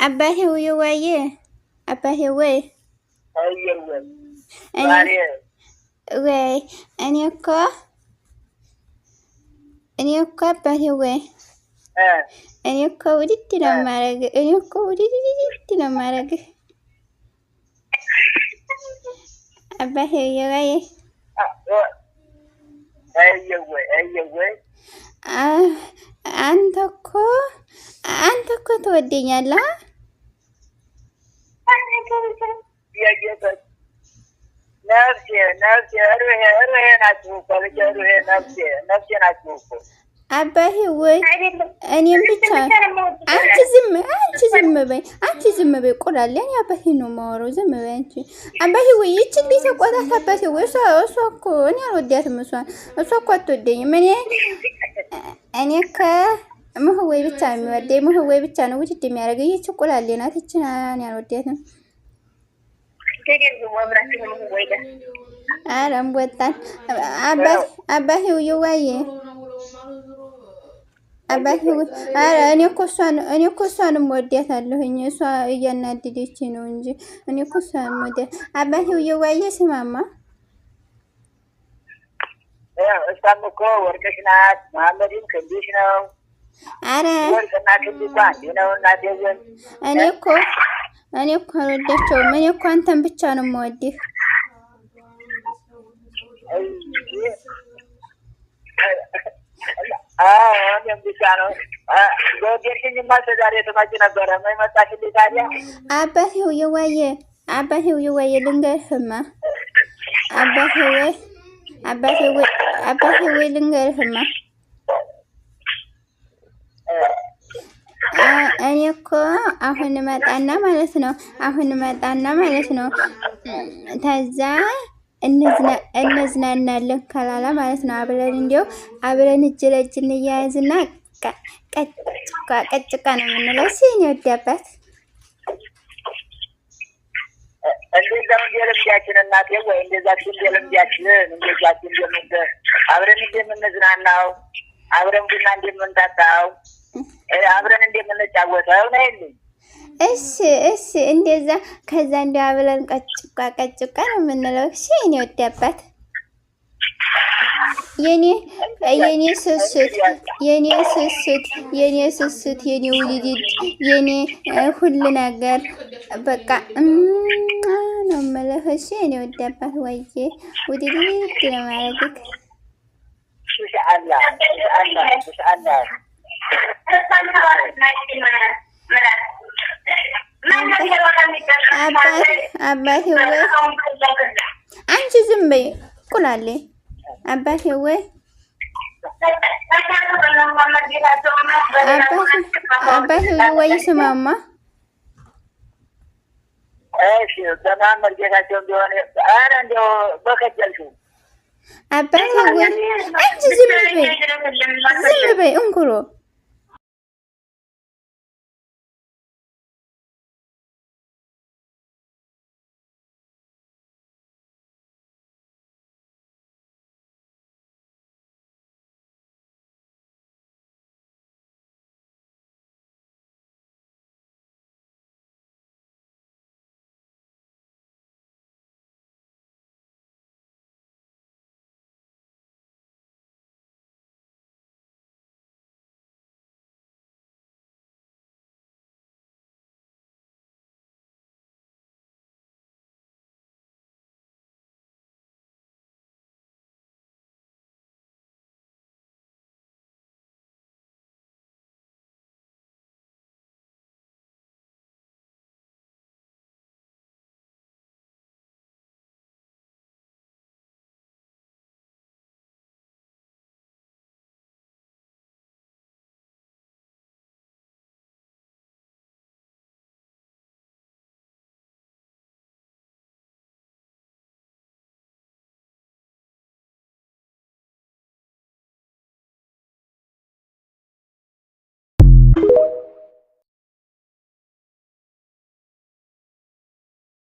አባቴ ውዬ አባቴ ወይ እኔ እኮ አባቴ ወይ እኔ እኮ ውድድ ነው የማደርግህ አባቴ ውዬ አንተ እኮ ትወደኛለህ አባቴ ወይ እኔም ብቻ አንቺ ዝም በይ ቆላለን አባቴ ነው የማወራው ዝም በይ አንቺ አባቴ ወይ ይቺን ልጅ ተቆጣት አባቴ ወይ እሷ እኮ እኔ አልወዳትም እሷ እኮ አትወደኝም እኔ ከምህወይ ብቻ የሚወደኝ ምህወይ ብቻ ነው ውድድ የሚያደርገኝ ይቺ ቆላሌ ናት ይቺን እኔ አልወዳትም አረም ወጣን አባቴ ይዋዬ አባቴ አረ እኔ እኮ እሷንም ወዳታለሁኝ እሷ እያናደደች ነው እንጂ እኔ እኮ እሷንም ወዳት አባቴ ይዋዬ ስማማ እሷም እኮ ወርቅሽ ናት መሐመድም ክንድሽ ነው አረ ወርቅና ክንድ እንኳን ነው እናቴ ዘንድ እኔ እኮ አልወዳቸውም እኔ እኮ አንተን ብቻ ነው የምወድህ እኔም ብቻ ነው በወደድሽኝማ እስከዛሬ ትመጪ ነበረ ምን መጣሽልኝ ታዲያ አባቴ ውዬ ልንገርህማ አባቴ ወይ ልንገርህማ እኔ እኮ አሁን መጣና ማለት ነው ተዛ እንዝናናለን ከላላ ማለት ነው አብረን እጅ ለእጅ እንያያዝና ቀጭቃ ነው የምንለው ሲኒ ወዲያባት እንደዛው እንደልምዳችን እናቴ ወይ እንደዛችን እንደልምዳችን አብረን እንደምንዝናናው አብረን ቡና እንደምንጠጣው አብረን እንደምንጫወተው ነው ይልኝ እሺ እንደዛ ከዛ እንደው አብረን ቀጭቃ ነው የምንለው እሺ እኔ ወዲያባት የኔ ስስት የኔ ውድድ የኔ ሁሉ ነገር በቃ ነው የምልህ እሺ እኔ ወዲያባት ወይዬ ውድድ ነው ማለትክ ኢንሻአላህ አባቴ ወይ አንቺ ዝም በይ ቁላሌ አባቴ ወይ ወይ ስማማ እሺ በማመር ጌታቸው እንደሆነ አረ እንደው በከጀልሽው አባቴ ወይ አንቺ ዝም በይ እንኩሮ